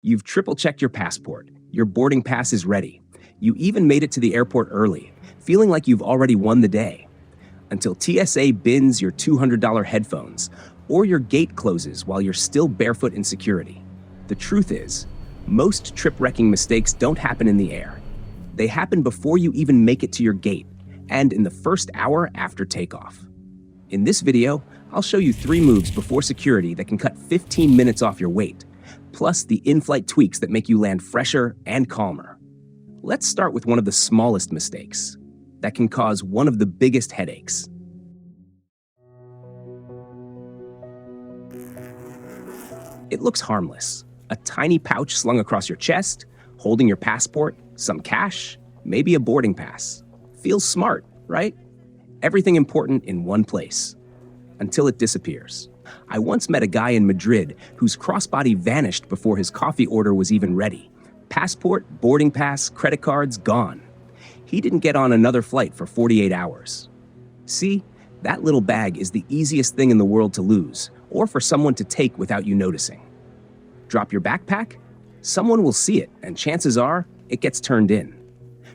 You've triple-checked your passport. Your boarding pass is ready. You even made it to the airport early, feeling like you've already won the day. Until TSA bins your $200 headphones, or your gate closes while you're still barefoot in security. The truth is, most trip-wrecking mistakes don't happen in the air. They happen before you even make it to your gate, and in the first hour after takeoff. In this video, I'll show you 3 moves before security that can cut 15 minutes off your wait, plus the in-flight tweaks that make you land fresher and calmer. Let's start with one of the smallest mistakes that can cause one of the biggest headaches. It looks harmless. A tiny pouch slung across your chest, holding your passport, some cash, maybe a boarding pass. Feels smart, right? Everything important in one place. Until it disappears. I once met a guy in Madrid whose crossbody vanished before his coffee order was even ready. Passport, boarding pass, credit cards, gone. He didn't get on another flight for 48 hours. See, that little bag is the easiest thing in the world to lose, or for someone to take without you noticing. Drop your backpack? Someone will see it, and chances are, it gets turned in.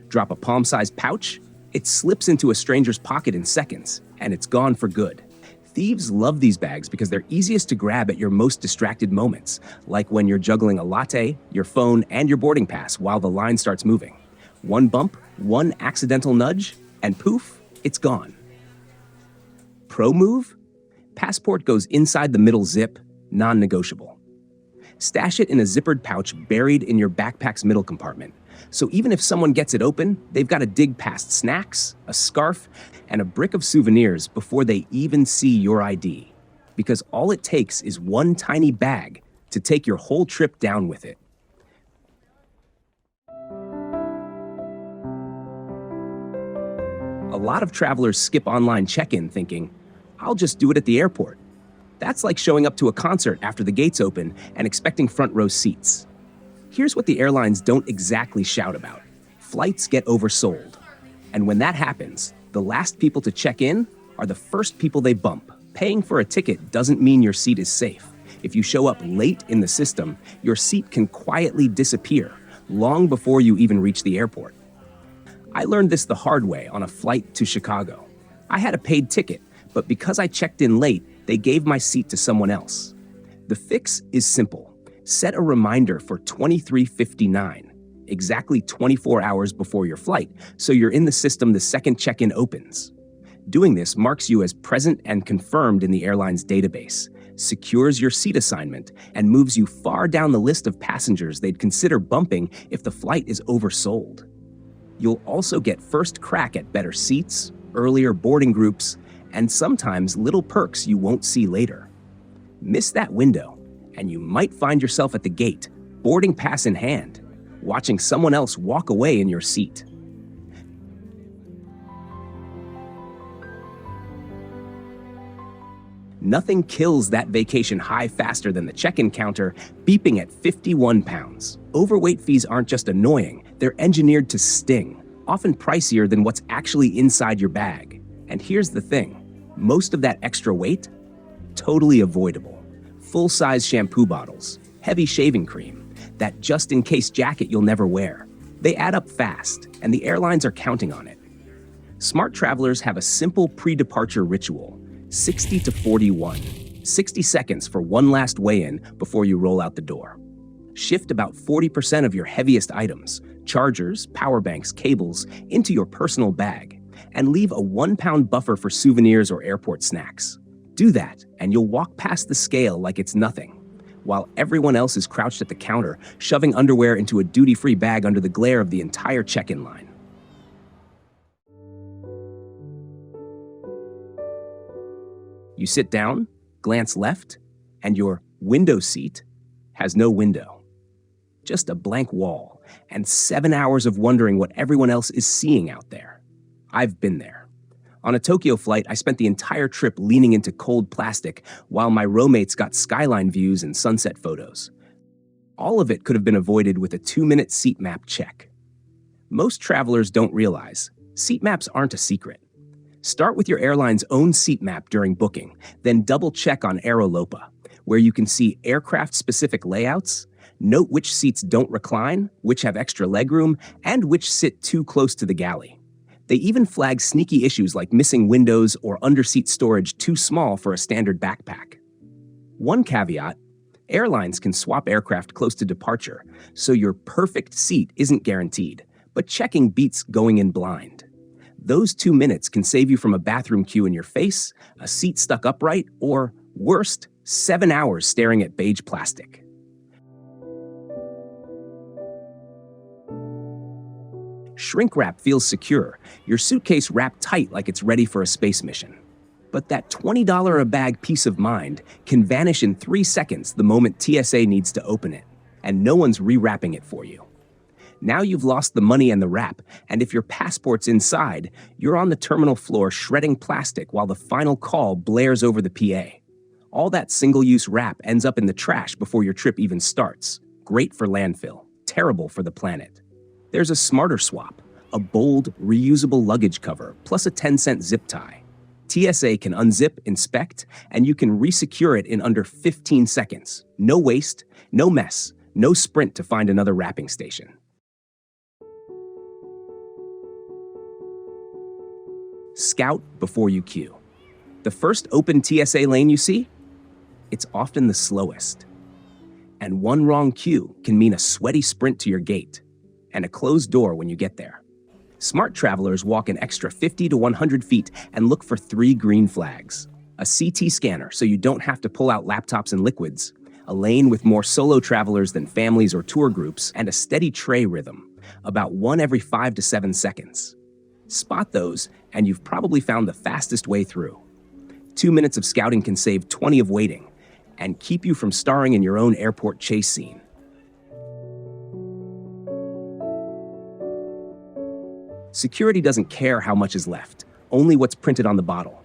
Drop a palm-sized pouch? It slips into a stranger's pocket in seconds, and it's gone for good. Thieves love these bags because they're easiest to grab at your most distracted moments, like when you're juggling a latte, your phone, and your boarding pass while the line starts moving. One bump, one accidental nudge, and poof, it's gone. Pro move? Passport goes inside the middle zip, non-negotiable. Stash it in a zippered pouch buried in your backpack's middle compartment. So even if someone gets it open, they've got to dig past snacks, a scarf, and a brick of souvenirs before they even see your ID. Because all it takes is one tiny bag to take your whole trip down with it. A lot of travelers skip online check-in thinking, I'll just do it at the airport. That's like showing up to a concert after the gates open and expecting front row seats. Here's what the airlines don't exactly shout about. Flights get oversold. And when that happens, the last people to check in are the first people they bump. Paying for a ticket doesn't mean your seat is safe. If you show up late in the system, your seat can quietly disappear long before you even reach the airport. I learned this the hard way on a flight to Chicago. I had a paid ticket, but because I checked in late, they gave my seat to someone else. The fix is simple. Set a reminder for 23:59, exactly 24 hours before your flight, so you're in the system the second check-in opens. Doing this marks you as present and confirmed in the airline's database, secures your seat assignment, and moves you far down the list of passengers they'd consider bumping if the flight is oversold. You'll also get first crack at better seats, earlier boarding groups, and sometimes little perks you won't see later. Miss that window, and you might find yourself at the gate, boarding pass in hand, watching someone else walk away in your seat. Nothing kills that vacation high faster than the check-in counter beeping at 51 pounds. Overweight fees aren't just annoying, they're engineered to sting, often pricier than what's actually inside your bag. And here's the thing, most of that extra weight, totally avoidable. Full-size shampoo bottles, heavy shaving cream, that just-in-case jacket you'll never wear. They add up fast, and the airlines are counting on it. Smart travelers have a simple pre-departure ritual, 60 to 41, 60 seconds for one last weigh-in before you roll out the door. Shift about 40% of your heaviest items, chargers, power banks, cables, into your personal bag, and leave a 1-pound buffer for souvenirs or airport snacks. Do that, and you'll walk past the scale like it's nothing, while everyone else is crouched at the counter, shoving underwear into a duty-free bag under the glare of the entire check-in line. You sit down, glance left, and your window seat has no window. Just a blank wall, and 7 hours of wondering what everyone else is seeing out there. I've been there. On a Tokyo flight, I spent the entire trip leaning into cold plastic while my roommates got skyline views and sunset photos. All of it could have been avoided with a 2-minute seat map check. Most travelers don't realize, seat maps aren't a secret. Start with your airline's own seat map during booking, then double-check on Aerolopa, where you can see aircraft-specific layouts, Note which seats don't recline, which have extra legroom, and which sit too close to the galley. They even flag sneaky issues like missing windows or underseat storage too small for a standard backpack. One caveat: airlines can swap aircraft close to departure, so your perfect seat isn't guaranteed, but checking beats going in blind. Those 2 minutes can save you from a bathroom queue in your face, a seat stuck upright, or, worst, 7 hours staring at beige plastic. Shrink wrap feels secure, your suitcase wrapped tight like it's ready for a space mission. But that $20 a bag peace of mind can vanish in 3 seconds the moment TSA needs to open it, and no one's rewrapping it for you. Now you've lost the money and the wrap, and if your passport's inside, you're on the terminal floor shredding plastic while the final call blares over the PA. All that single-use wrap ends up in the trash before your trip even starts. Great for landfill, terrible for the planet. There's a smarter swap, a bold, reusable luggage cover, plus a 10-cent zip tie. TSA can unzip, inspect, and you can resecure it in under 15 seconds. No waste, no mess, no sprint to find another wrapping station. Scout before you queue. The first open TSA lane you see? It's often the slowest. And one wrong queue can mean a sweaty sprint to your gate and a closed door when you get there. Smart travelers walk an extra 50 to 100 feet and look for 3 green flags. A CT scanner so you don't have to pull out laptops and liquids, a lane with more solo travelers than families or tour groups, and a steady tray rhythm, about 1 every 5 to 7 seconds. Spot those, and you've probably found the fastest way through. 2 minutes of scouting can save 20 of waiting and keep you from starring in your own airport chase scene. Security doesn't care how much is left, only what's printed on the bottle.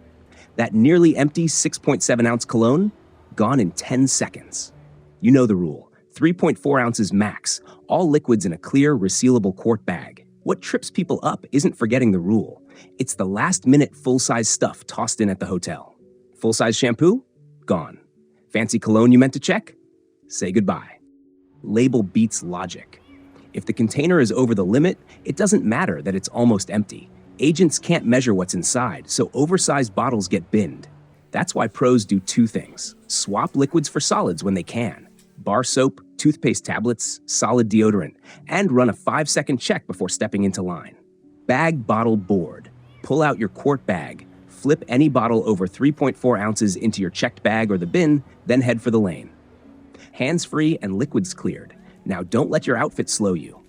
That nearly empty 6.7-ounce cologne, gone in 10 seconds. You know the rule, 3.4 ounces max, all liquids in a clear, resealable quart bag. What trips people up isn't forgetting the rule. It's the last-minute full-size stuff tossed in at the hotel. Full-size shampoo? Gone. Fancy cologne you meant to check? Say goodbye. Label beats logic. If the container is over the limit, it doesn't matter that it's almost empty. Agents can't measure what's inside, so oversized bottles get binned. That's why pros do 2 things. Swap liquids for solids when they can. Bar soap, toothpaste tablets, solid deodorant, and run a 5-second check before stepping into line. Bag, bottle, board. Pull out your quart bag. Flip any bottle over 3.4 ounces into your checked bag or the bin, then head for the lane. Hands free and liquids cleared. Now don't let your outfit slow you.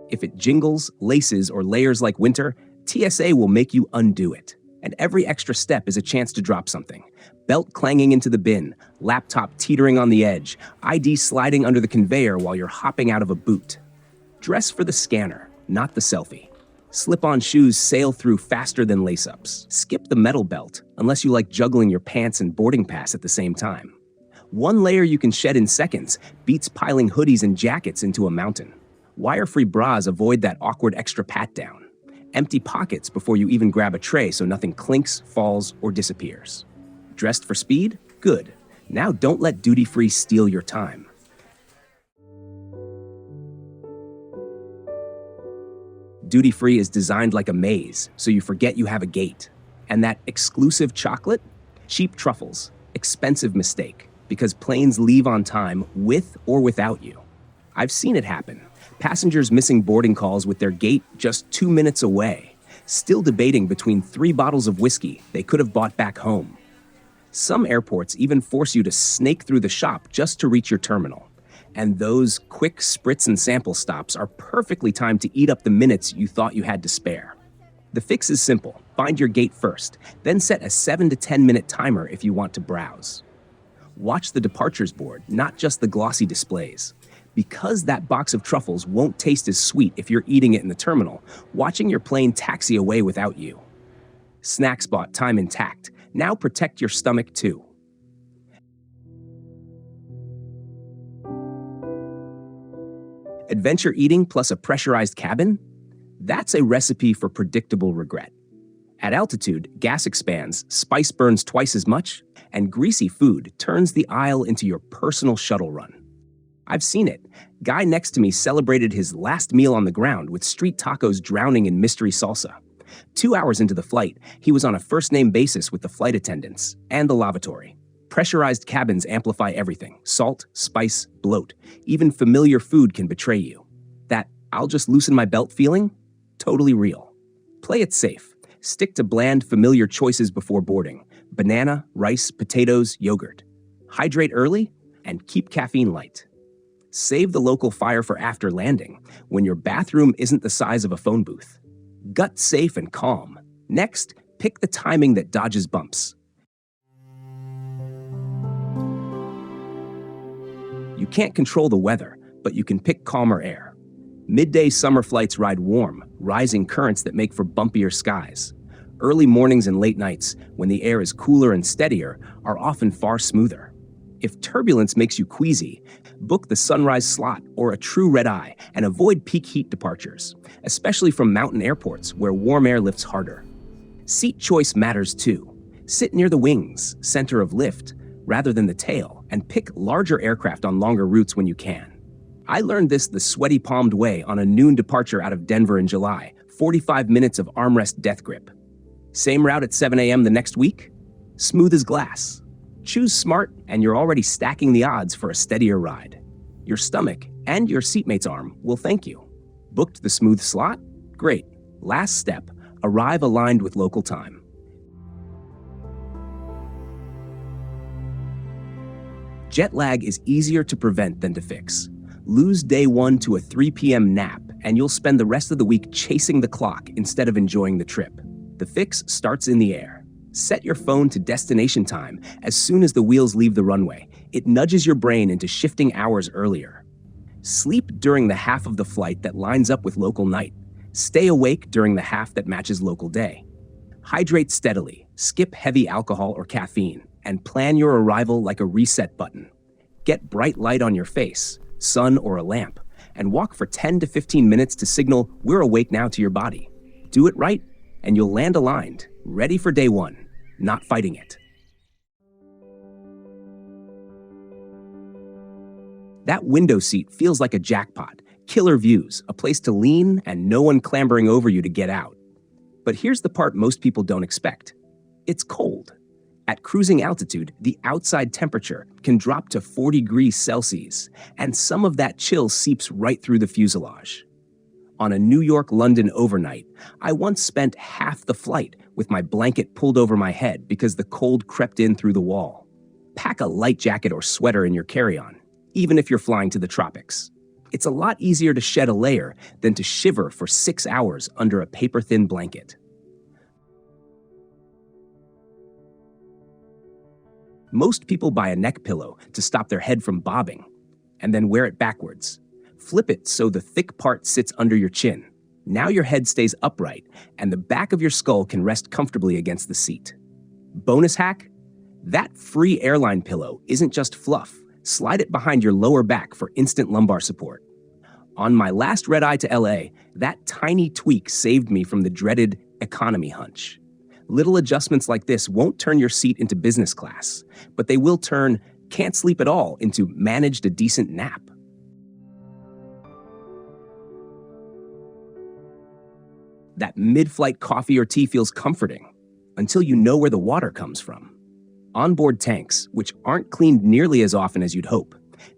If it jingles, laces, or layers like winter, TSA will make you undo it. And every extra step is a chance to drop something. Belt clanging into the bin, laptop teetering on the edge, ID sliding under the conveyor while you're hopping out of a boot. Dress for the scanner, not the selfie. Slip-on shoes sail through faster than lace-ups. Skip the metal belt, unless you like juggling your pants and boarding pass at the same time. One layer you can shed in seconds beats piling hoodies and jackets into a mountain. Wire-free bras avoid that awkward extra pat-down. Empty pockets before you even grab a tray so nothing clinks, falls, or disappears. Dressed for speed? Good. Now don't let duty-free steal your time. Duty-free is designed like a maze, so you forget you have a gate. And that exclusive chocolate? Cheap truffles. Expensive mistake, because planes leave on time with or without you. I've seen it happen. Passengers missing boarding calls with their gate just 2 minutes away, still debating between 3 bottles of whiskey they could have bought back home. Some airports even force you to snake through the shop just to reach your terminal. And those quick spritz and sample stops are perfectly timed to eat up the minutes you thought you had to spare. The fix is simple. Find your gate first, then set a 7 to 10 minute timer if you want to browse. Watch the departures board, not just the glossy displays. Because that box of truffles won't taste as sweet if you're eating it in the terminal, watching your plane taxi away without you. Snacks bought time intact. Now protect your stomach too. Adventure eating plus a pressurized cabin? That's a recipe for predictable regret. At altitude, gas expands, spice burns twice as much, and greasy food turns the aisle into your personal shuttle run. I've seen it. Guy next to me celebrated his last meal on the ground with street tacos drowning in mystery salsa. 2 hours into the flight, he was on a first-name basis with the flight attendants and the lavatory. Pressurized cabins amplify everything: salt, spice, bloat. Even familiar food can betray you. That "I'll just loosen my belt" feeling? Totally real. Play it safe. Stick to bland, familiar choices before boarding: banana, rice, potatoes, yogurt. Hydrate early and keep caffeine light. Save the local fire for after landing, when your bathroom isn't the size of a phone booth. Gut safe and calm. Next, pick the timing that dodges bumps. You can't control the weather, but you can pick calmer air. Midday summer flights ride warm, rising currents that make for bumpier skies. Early mornings and late nights, when the air is cooler and steadier, are often far smoother. If turbulence makes you queasy, book the sunrise slot or a true red-eye and avoid peak heat departures, especially from mountain airports where warm air lifts harder. Seat choice matters too. Sit near the wings, center of lift, rather than the tail, and pick larger aircraft on longer routes when you can. I learned this the sweaty-palmed way on a noon departure out of Denver in July, 45 minutes of armrest death grip. Same route at 7 a.m. the next week? Smooth as glass. Choose smart, and you're already stacking the odds for a steadier ride. Your stomach and your seatmate's arm will thank you. Booked the smooth slot? Great. Last step, arrive aligned with local time. Jet lag is easier to prevent than to fix. Lose day one to a 3 p.m. nap, and you'll spend the rest of the week chasing the clock instead of enjoying the trip. The fix starts in the air. Set your phone to destination time as soon as the wheels leave the runway. It nudges your brain into shifting hours earlier. Sleep during the half of the flight that lines up with local night. Stay awake during the half that matches local day. Hydrate steadily, skip heavy alcohol or caffeine, and plan your arrival like a reset button. Get bright light on your face, sun or a lamp, and walk for 10 to 15 minutes to signal "we're awake now" to your body. Do it right, and you'll land aligned, ready for day one, not fighting it. That window seat feels like a jackpot, killer views, a place to lean, and no one clambering over you to get out. But here's the part most people don't expect. It's cold. At cruising altitude, the outside temperature can drop to 40 degrees Celsius, and some of that chill seeps right through the fuselage. On a New York-London overnight, I once spent half the flight with my blanket pulled over my head because the cold crept in through the wall. Pack a light jacket or sweater in your carry-on, even if you're flying to the tropics. It's a lot easier to shed a layer than to shiver for 6 hours under a paper-thin blanket. Most people buy a neck pillow to stop their head from bobbing, and then wear it backwards. Flip it so the thick part sits under your chin. Now your head stays upright, and the back of your skull can rest comfortably against the seat. Bonus hack? That free airline pillow isn't just fluff. Slide it behind your lower back for instant lumbar support. On my last red-eye to LA, that tiny tweak saved me from the dreaded economy hunch. Little adjustments like this won't turn your seat into business class, but they will turn "can't sleep at all" into "managed a decent nap." That mid-flight coffee or tea feels comforting until you know where the water comes from. Onboard tanks, which aren't cleaned nearly as often as you'd hope,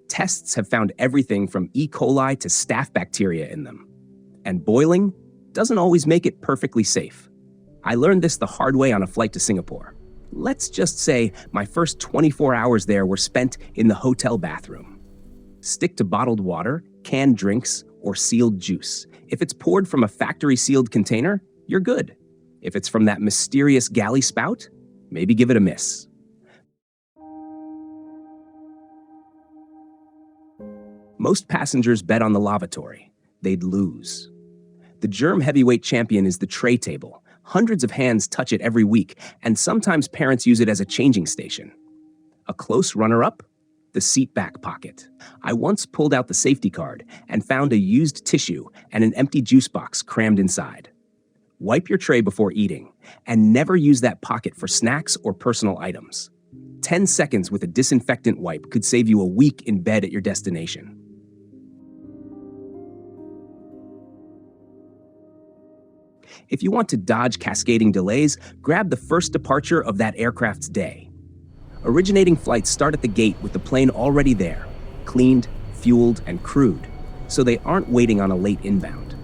tests have found everything from E. coli to staph bacteria in them. And boiling doesn't always make it perfectly safe. I learned this the hard way on a flight to Singapore. Let's just say my first 24 hours there were spent in the hotel bathroom. Stick to bottled water, canned drinks, or sealed juice. If it's poured from a factory-sealed container, you're good. If it's from that mysterious galley spout, maybe give it a miss. Most passengers bet on the lavatory. They'd lose. The germ heavyweight champion is the tray table. Hundreds of hands touch it every week, and sometimes parents use it as a changing station. A close runner-up? The seat back pocket. I once pulled out the safety card and found a used tissue and an empty juice box crammed inside. Wipe your tray before eating, and never use that pocket for snacks or personal items. 10 seconds with a disinfectant wipe could save you a week in bed at your destination. If you want to dodge cascading delays, grab the first departure of that aircraft's day. Originating flights start at the gate with the plane already there, cleaned, fueled, and crewed, so they aren't waiting on a late inbound.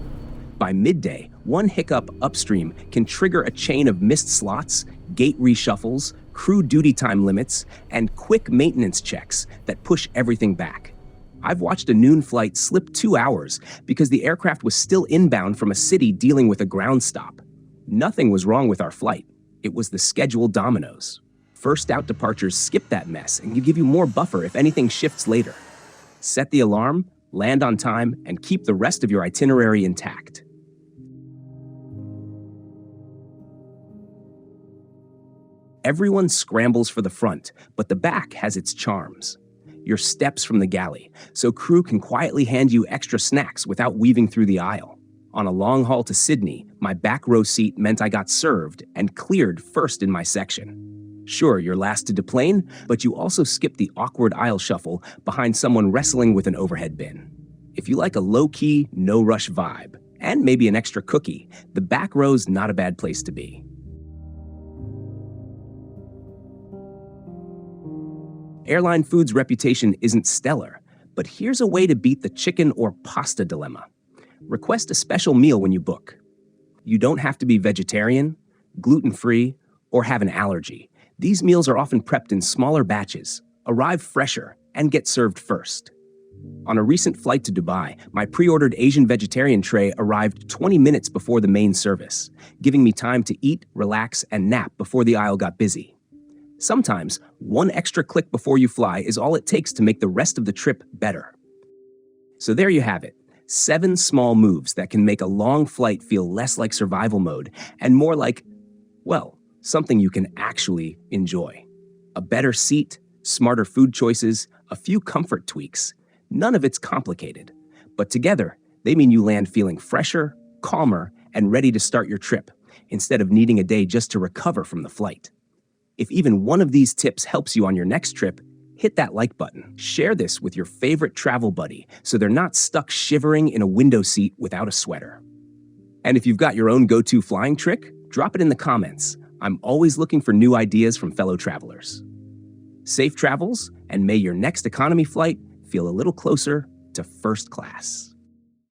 By midday, one hiccup upstream can trigger a chain of missed slots, gate reshuffles, crew duty time limits, and quick maintenance checks that push everything back. I've watched a noon flight slip 2 hours because the aircraft was still inbound from a city dealing with a ground stop. Nothing was wrong with our flight. It was the scheduled dominoes. First out departures skip that mess and can give you more buffer if anything shifts later. Set the alarm, land on time, and keep the rest of your itinerary intact. Everyone scrambles for the front, but the back has its charms. Your steps from the galley, so crew can quietly hand you extra snacks without weaving through the aisle. On a long haul to Sydney, my back row seat meant I got served and cleared first in my section. Sure, you're last to deplane, but you also skip the awkward aisle shuffle behind someone wrestling with an overhead bin. If you like a low-key, no-rush vibe, and maybe an extra cookie, the back row's not a bad place to be. Airline food's reputation isn't stellar, but here's a way to beat the chicken or pasta dilemma. Request a special meal when you book. You don't have to be vegetarian, gluten-free, or have an allergy. These meals are often prepped in smaller batches, arrive fresher, and get served first. On a recent flight to Dubai, my pre-ordered Asian vegetarian tray arrived 20 minutes before the main service, giving me time to eat, relax, and nap before the aisle got busy. Sometimes, one extra click before you fly is all it takes to make the rest of the trip better. So there you have it, 7 small moves that can make a long flight feel less like survival mode and more like, well, something you can actually enjoy. A better seat, smarter food choices, a few comfort tweaks. None of it's complicated, but together, they mean you land feeling fresher, calmer, and ready to start your trip, instead of needing a day just to recover from the flight. If even one of these tips helps you on your next trip, hit that like button. Share this with your favorite travel buddy so they're not stuck shivering in a window seat without a sweater. And if you've got your own go-to flying trick, drop it in the comments. I'm always looking for new ideas from fellow travelers. Safe travels, and may your next economy flight feel a little closer to first class.